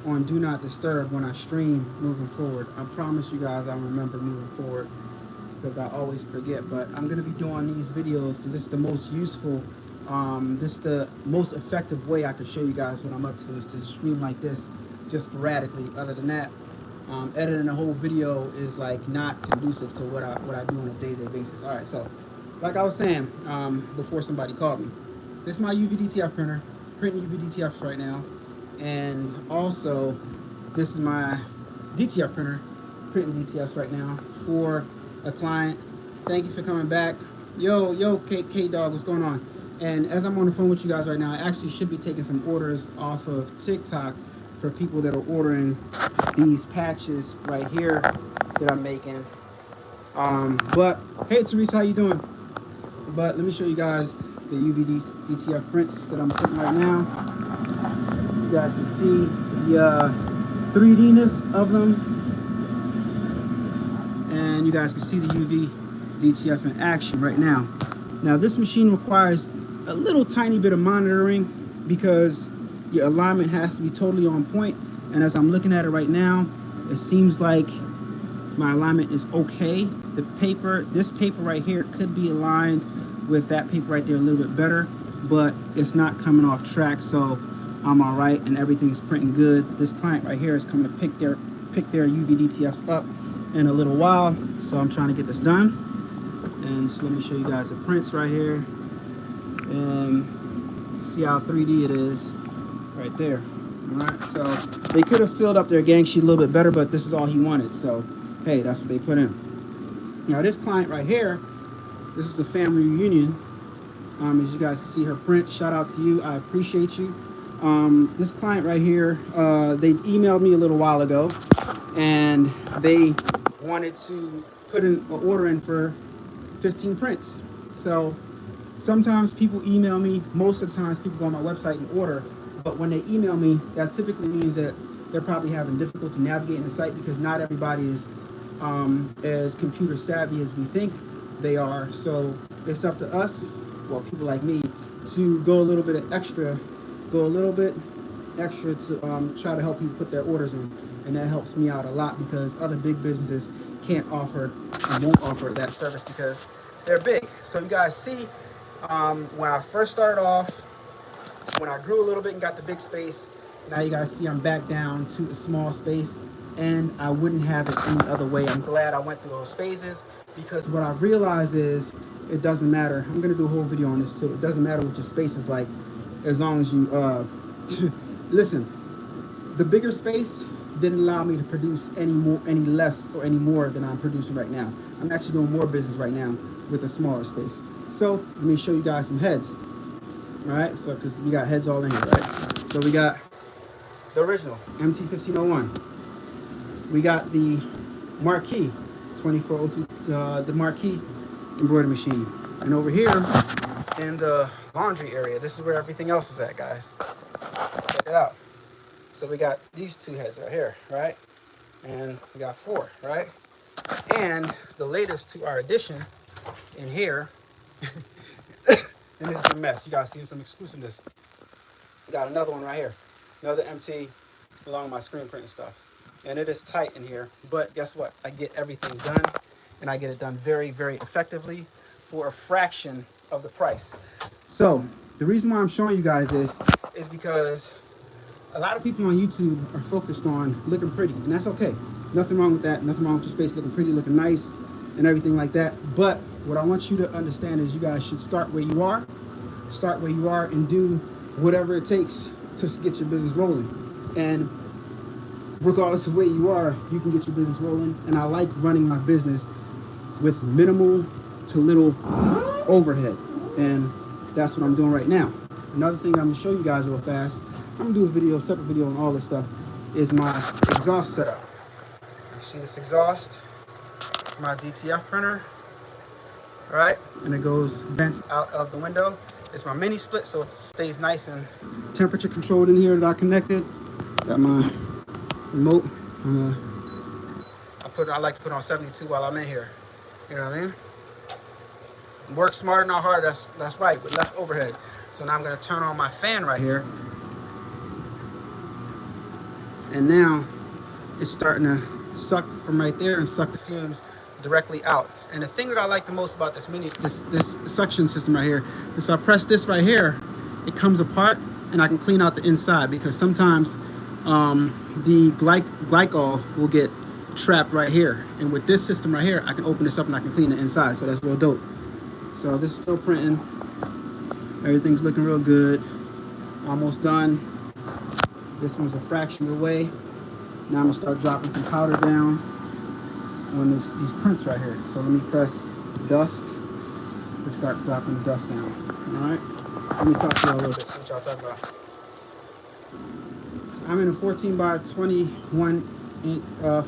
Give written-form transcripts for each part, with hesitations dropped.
on Do Not Disturb when I stream moving forward. I promise you guys I'll remember moving forward, because I always forget. But I'm going to be doing these videos because this is the most useful, this is the most effective way I can show you guys what I'm up to, is to stream like this just sporadically. Other than that, editing a whole video is like not conducive to what I do on a day-to-day basis. All right, so like I was saying before somebody called me, this is my UV-DTF printer, printing UV-DTFs right now. And also, this is my DTF printer, printing DTFs right now for a client. Thank you for coming back. Yo, K-Dog, what's going on? And as I'm on the phone with you guys right now, I actually should be taking some orders off of TikTok for people that are ordering these patches right here that I'm making. But hey, Teresa, how you doing? But let me show you guys the UV DTF prints that I'm printing right now. You guys can see the 3D-ness of them, and you guys can see the UV DTF in action right now. Now this machine requires a little tiny bit of monitoring because your alignment has to be totally on point, and as I'm looking at it right now, it seems like my alignment is okay. The paper, this paper right here, could be aligned with that paper right there a little bit better, but it's not coming off track, so I'm all right, and everything's printing good. This client right here is coming to pick their UV DTFs up in a little while, so I'm trying to get this done. And so let me show you guys the prints right here, and see how 3D it is right there. All right, so they could have filled up their gang sheet a little bit better, but this is all he wanted, so hey, that's what they put in. Now this client right here, this is a family reunion. As you guys can see her print, shout out to you, I appreciate you. This client right here, they emailed me a little while ago, and they wanted to put an order in for 15 prints. So sometimes people email me, most of the times people go on my website and order, but when they email me, that typically means that they're probably having difficulty navigating the site, because not everybody is as computer savvy as we think they are. So it's up to us, well, people like me, to go a little bit extra to try to help you put their orders in, and that helps me out a lot, because other big businesses can't offer and won't offer that service because they're big. So you guys see, when I first started off, when I grew a little bit and got the big space, now you guys see I'm back down to a small space, and I wouldn't have it any other way. I'm glad I went through those phases, because what I realized is it doesn't matter. I'm gonna do a whole video on this too. It doesn't matter what your space is like, as long as you listen. The bigger space didn't allow me to produce any less or any more than I'm producing right now. I'm actually doing more business right now with a smaller space. So let me show you guys some heads. All right, so because we got heads all in here, right? So we got the original MT1501. We got the Marquee 2402, the Marquee embroidery machine. And over here in the laundry area, this is where everything else is at, guys. Check it out. So we got these two heads right here, right? And we got 4, right? And the latest to our addition in here, and this is a mess. You guys see some exclusiveness. We got another one right here, another MT along with my screen print and stuff. And it is tight in here, but guess what? I get everything done, and I get it done very, very effectively for a fraction of the price. So the reason why I'm showing you guys this is because a lot of people on YouTube are focused on looking pretty, and that's okay. Nothing wrong with that. Nothing wrong with your space looking pretty, looking nice, and everything like that. But what I want you to understand is you guys should start where you are. Start where you are and do whatever it takes to get your business rolling. And regardless of where you are, you can get your business rolling. And I like running my business with minimal to little overhead. And that's what I'm doing right now. Another thing I'm gonna show you guys real fast, I'm gonna do a video, separate video on all this stuff, is my exhaust setup. You see this exhaust, my DTF printer, right? And it goes, vents out of the window. It's my mini split, so it stays nice and temperature controlled in here that I connected. Got my remote. I like to put on 72 while I'm in here. You know what I mean? Work smarter, not harder. That's right, with less overhead. So now I'm gonna turn on my fan right here. And now it's starting to suck from right there and suck the fumes directly out. And the thing that I like the most about this suction system right here is if I press this right here, it comes apart and I can clean out the inside, because sometimes the glycol will get trapped right here. And with this system right here, I can open this up and I can clean the inside. So that's real dope. So this is still printing. Everything's looking real good. Almost done. This one's a fraction away. Now I'm gonna start dropping some powder down on these prints right here. So let me press dust to start dropping the dust down. All right. Let me talk to y'all a little bit. See what y'all talking about. I'm in a 14 by 21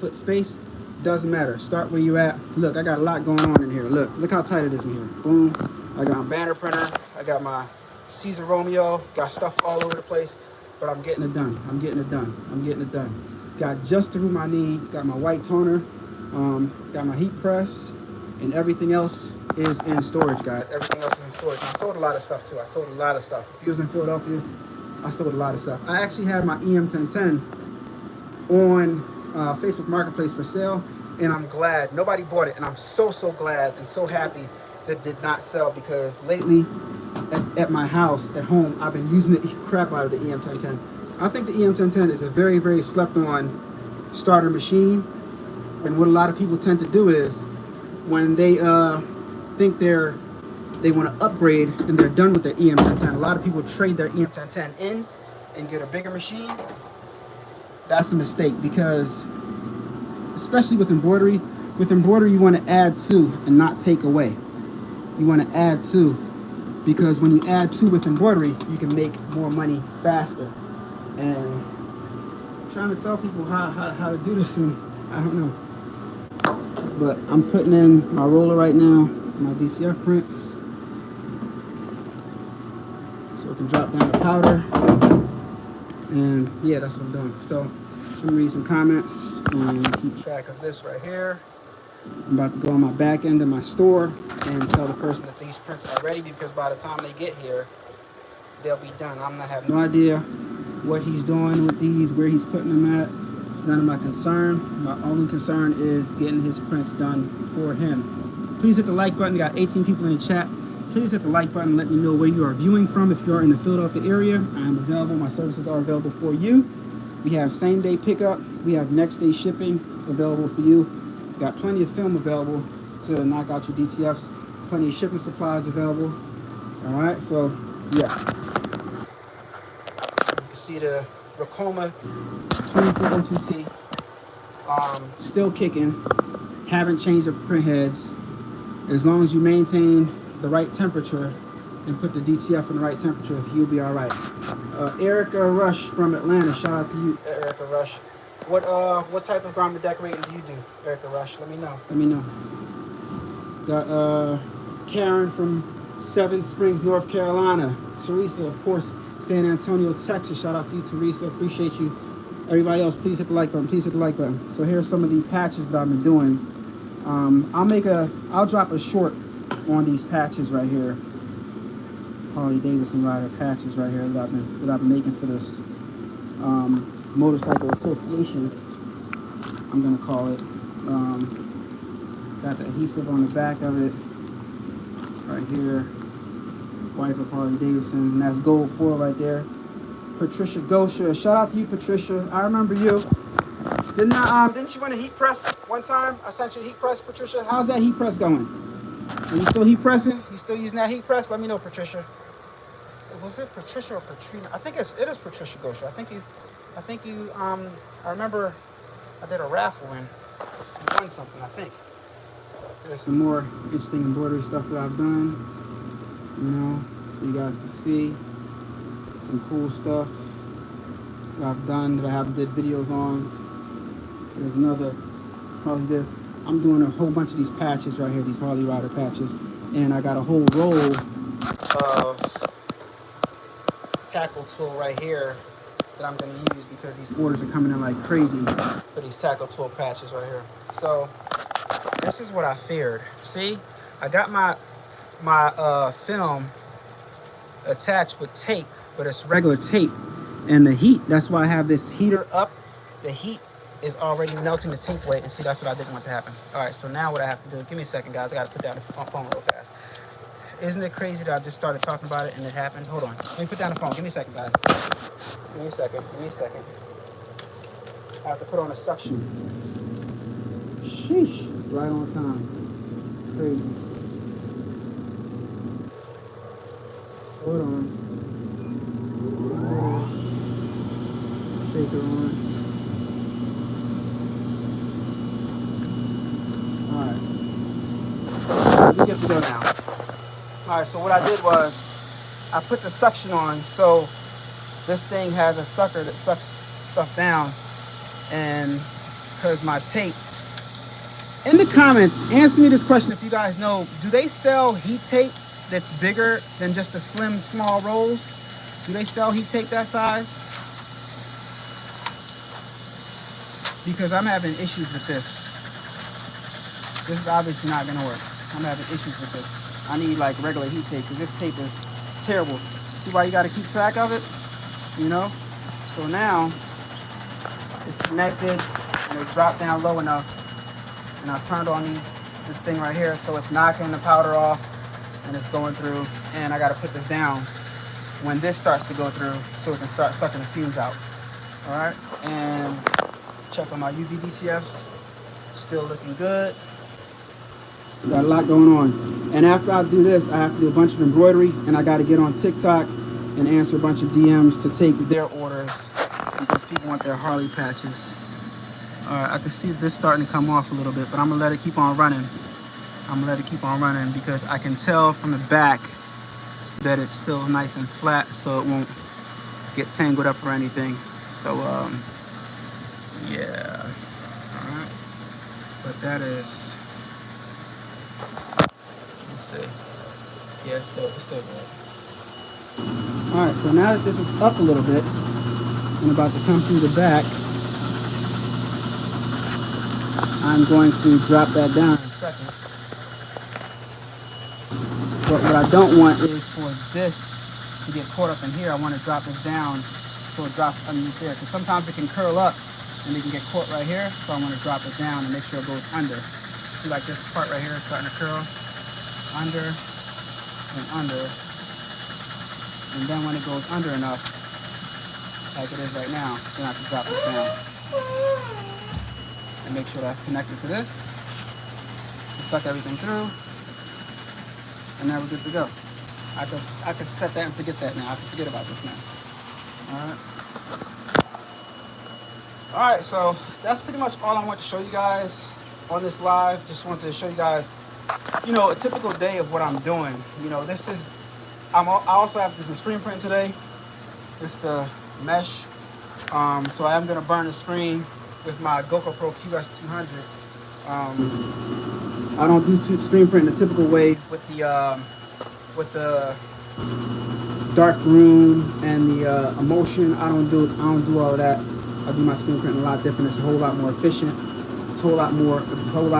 foot space. Doesn't matter. Start where you at. Look, I got a lot going on in here. Look how tight it is in here. Boom. I got my banner printer. I got my Caesar Romeo. Got stuff all over the place, but I'm getting it done. I'm getting it done. I'm getting it done. Got just the room I need. Got my white toner. Got my heat press, and everything else is in storage, guys. Everything else is in storage. And I sold a lot of stuff too. I sold a lot of stuff. If you was in Philadelphia, I sold a lot of stuff. I actually had my EM1010 on Facebook Marketplace for sale, and I'm glad nobody bought it. And I'm so glad and so happy that did not sell, because lately at my house at home I've been using the crap out of the EM1010. I think the EM1010 is a very slept on starter machine. And what a lot of people tend to do is when they think they want to upgrade and they're done with their EM1010, a lot of people trade their EM1010 in and get a bigger machine. That's a mistake, because especially with embroidery you want to add to and not take away. You want to add to, because when you add to with embroidery, you can make more money faster. And I'm trying to tell people how to do this, and I don't know. But I'm putting in my roller right now, my DCF prints, so it can drop down the powder. And yeah, that's what I'm doing. So let me read some comments and keep track of this right here. I'm about to go on my back end of my store and tell the person that these prints are ready, because by the time they get here, they'll be done. I'm gonna have no idea what he's doing with these, where he's putting them at. None of my concern. My only concern is getting his prints done for him. Please hit the like button. We got 18 people in the chat. Please hit the like button. Let me know where you are viewing from. If you're in the Philadelphia area, I am available. My services are available for you. We have same day pickup. We have next day shipping available for you. We got plenty of film available to knock out your DTFs. Plenty of shipping supplies available. All right, so yeah. You can see the Ricoma 2402T, still kicking, haven't changed the print heads. As long as you maintain the right temperature and put the DTF in the right temperature, you'll be all right. Erica Rush from Atlanta, shout out to you, Erica Rush. What type of garment decorating do you do, Erica Rush? Let me know. Got Karen from Seven Springs, North Carolina. Teresa, of course, San Antonio, Texas. Shout out to you, Teresa. Appreciate you. Everybody else, please hit the like button. Please hit the like button. So here's some of the patches that I've been doing. I'll drop a short on these patches right here. Harley Davidson rider patches right here that I've been making for this motorcycle association, I'm gonna call it. Got the adhesive on the back of it right here. Wife of Harley Davidson, and that's gold foil right there. Patricia Gosha, shout out to you, Patricia. I remember you. Didn't you win a heat press one time? I sent you a heat press, Patricia. How's that heat press going? Are you still heat pressing? You still using that heat press? Let me know, Patricia. Was it Patricia or Patrina? I think it is Patricia Gosha. I remember I did a raffle and you won something, I think. There's some more interesting embroidery stuff that I've done, you know, so you guys can see some cool stuff that I've done that I haven't did videos on. There's another Harley did. I'm doing a whole bunch of these patches right here, these Harley Rider patches, and I got a whole roll of tackle tool right here that I'm going to use because these orders are coming in like crazy for these tackle tool patches right here. So this is what I feared. See, I got my film attached with tape, but it's regular tape, and the heat, that's why I have this heater up the heat is already melting the tape away, and see, that's what I didn't want to happen. All right, so now what I have to do, give me a second, guys. I got to put down the phone real fast. Isn't it crazy that I just started talking about it and it happened? Hold on. Let me put down the phone. Give me a second, guys. Give me a second. Give me a second. I have to put on a suction. Sheesh. Right on time. Crazy. Hold on. Shaker on. Alright. We get to go now. Alright, so what I did was I put the suction on, so this thing has a sucker that sucks stuff down, and because my tape. In the comments, answer me this question if you guys know, do they sell heat tape that's bigger than just the slim, small rolls? Do they sell heat tape that size? Because I'm having issues with this. This is obviously not gonna work. I'm having issues with this. I need like regular heat tape because this tape is terrible. See why you gotta keep track of it? You know? So now, it's connected and it dropped down low enough. And I turned on this thing right here, so it's knocking the powder off and it's going through. And I got to put this down when this starts to go through so it can start sucking the fumes out. All right, and check on my UV DCFs, still looking good. Got a lot going on. And after I do this, I have to do a bunch of embroidery, and I got to get on TikTok and answer a bunch of DMs to take their orders because people want their Harley patches. Alright, I can see this starting to come off a little bit, but I'm going to let it keep on running. I'm going to let it keep on running because I can tell from the back that it's still nice and flat, so it won't get tangled up or anything. So, yeah. Alright. But that is... Let's see. Yeah, it's still good. Alright, so now that this is up a little bit, I'm about to come through the back. I'm going to drop that down in a second. But what I don't want is for this to get caught up in here. I want to drop this down so it drops underneath there. Because sometimes it can curl up and it can get caught right here. So I want to drop it down and make sure it goes under. See, like this part right here is starting to curl. Under and under. And then when it goes under enough, like it is right now, then I can drop this down. And make sure that's connected to this, to suck everything through, and now we're good to go. I could set that and forget that now. I can forget about this now. All right, so that's pretty much all I want to show you guys on this live. Just wanted to show you guys, you know, a typical day of what I'm doing. You know, this is, I also have this screen print today. It's the mesh. So I am gonna burn the screen with my GoPro QS200. I don't do screen print in the typical way with the dark room and the emulsion. I don't do all of that. I do my screen print a lot different. It's a whole lot more efficient. It's a whole lot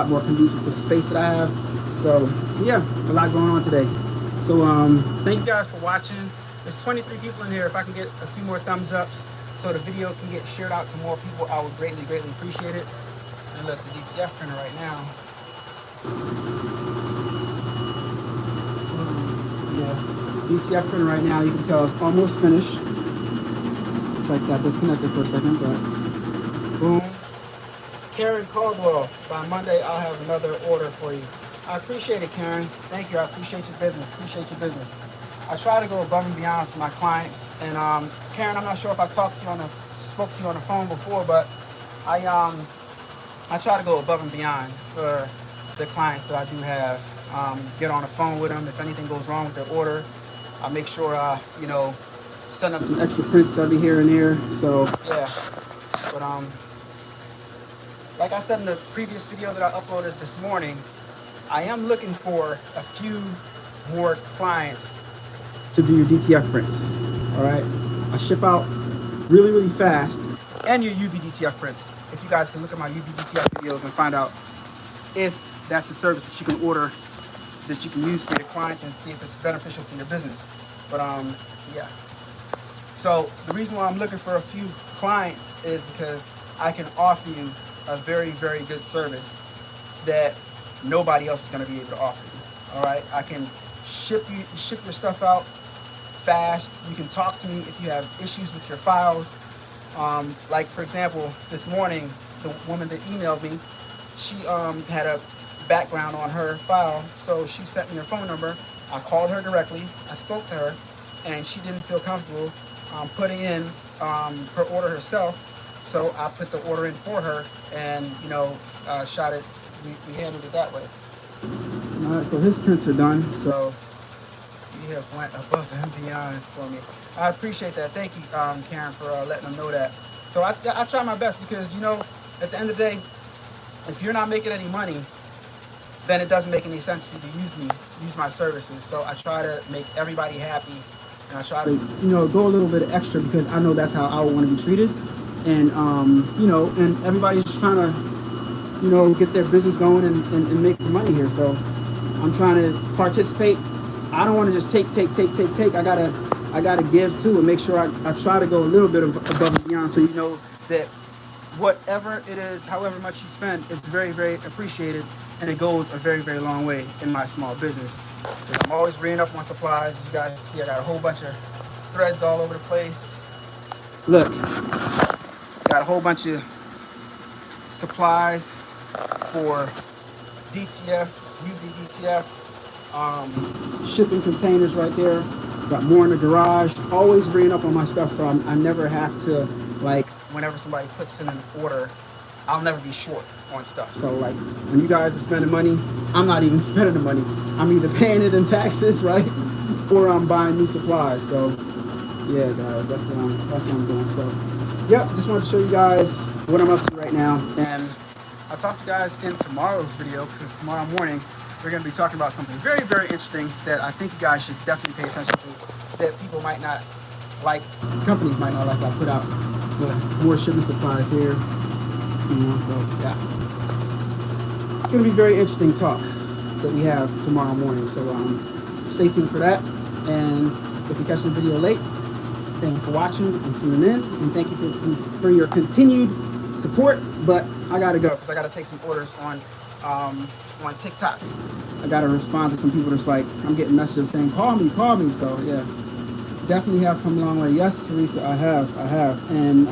more conducive to the space that I have. So yeah, a lot going on today. So thank you guys for watching. There's 23 people in here. If I can get a few more thumbs ups so the video can get shared out to more people, I would greatly appreciate it. And look, the DTF printer right now. Yeah, DTF printer right now, you can tell it's almost finished. Looks like that disconnected for a second, but boom. Karen Caldwell, by Monday I'll have another order for you. I appreciate it, Karen. Thank you. I appreciate your business. I try to go above and beyond for my clients. And Karen, I'm not sure if I spoke to you on the phone before, but I try to go above and beyond for the clients that I do have. Get on the phone with them if anything goes wrong with their order. I make sure I, you know, send up some extra prints every here and there. So yeah, but like I said in the previous video that I uploaded this morning, I am looking for a few more clients to do your DTF prints. All right, I ship out really fast, and your UV DTF prints. If you guys can look at my UV DTF videos and find out if that's a service that you can order, that you can use for your clients and see if it's beneficial for your business. But yeah. So the reason why I'm looking for a few clients is because I can offer you a very, very good service that nobody else is going to be able to offer you. All right, I can ship your stuff out fast. You can talk to me if you have issues with your files. Like for example, this morning, the woman that emailed me, she had a background on her file, so she sent me her phone number. I called her directly. I spoke to her, and she didn't feel comfortable putting in her order herself. So I put the order in for her, and shot it. We handled it that way. All right, so his prints are done. So you have went above and beyond for me. I appreciate that. Thank you, Karen, for letting them know that. So I try my best because at the end of the day, if you're not making any money, then it doesn't make any sense for you to use my services. So I try to make everybody happy, and I try to go a little bit extra because I know that's how I would want to be treated, and and everybody's just trying to get their business going and make some money here. So I'm trying to participate. I don't want to just take. I gotta give too and make sure I try to go a little bit above and beyond, so that whatever it is, however much you spend, it's very, very appreciated, and it goes a very, very long way in my small business. I'm always bringing up on supplies. As you guys see, I got a whole bunch of threads all over the place. Look, got a whole bunch of supplies for DTF, UV DTF, shipping containers right there. Got more in the garage. Always bringing up on my stuff, so I never have to, whenever somebody puts in an order, I'll never be short on stuff. So when you guys are spending money, I'm not even spending the money. I'm either paying it in taxes, right, or I'm buying new supplies. So yeah, guys, that's what I'm doing. So yep, just wanted to show you guys what I'm up to right now, and I'll talk to you guys in tomorrow's video, because tomorrow morning we're going to be talking about something very, very interesting that I think you guys should definitely pay attention to, that people might not like, companies might not like. I put out more shipping supplies here, so yeah. It's going to be very interesting talk that we have tomorrow morning, so stay tuned for that. And if you're catching the video late, thank you for watching and tuning in, and thank you for your continued support. But I gotta go because I gotta take some orders on TikTok. I gotta respond to some people that's like, I'm getting messages saying call me. So yeah, definitely have come a long way. Yes, Teresa, I have, and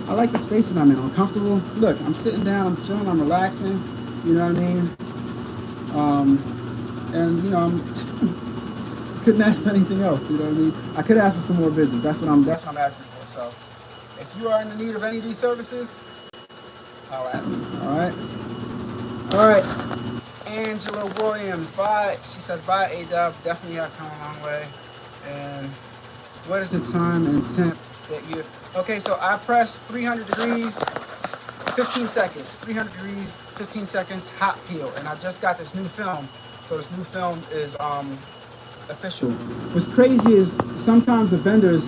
I like the space that I'm in. I'm comfortable. Look, I'm sitting down, I'm chilling, I'm relaxing. You know what I mean? And I'm couldn't ask for anything else. You know what I mean? I could ask for some more business. That's what I'm asking for. So if you are in the need of any of these services, all right. Angela Williams, bye. She says bye, A-Dubb. Definitely have come a long way. And what is the time and temp that you? Okay, so I press 300 degrees, 15 seconds. 300 degrees, 15 seconds, hot peel. And I just got this new film. So this new film is official. What's crazy is sometimes the vendors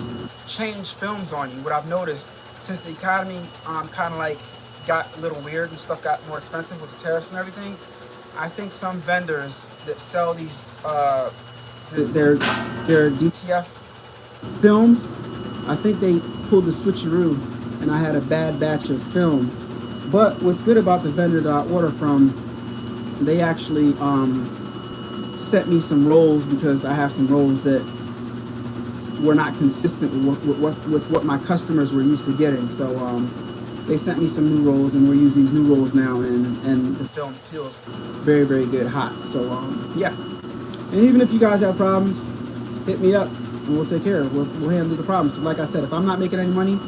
change films on you. What I've noticed since the economy kind of got a little weird and stuff got more expensive with the tariffs and everything, I think some vendors that sell these their DTF films, I think they pulled the switcheroo and I had a bad batch of film. But what's good about the vendor that I order from, they actually sent me some rolls, because I have some rolls that were not consistent with what my customers were used to getting. So they sent me some new rolls, and we're using these new rolls now, and the film feels very, very good hot. So yeah, and even if you guys have problems, hit me up and we'll take care of it. We'll handle the problems. Like I said, if I'm not making any money,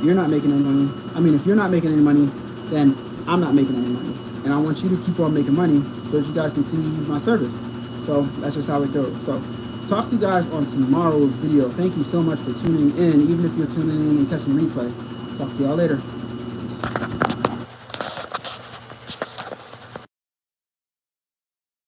you're not making any money. I mean, if you're not making any money, then I'm not making any money, and I want you to keep on making money so that you guys continue to use my service. So that's just how it goes. So talk to you guys on tomorrow's video. Thank you so much for tuning in, even if you're tuning in and catching replay. Talk to y'all later.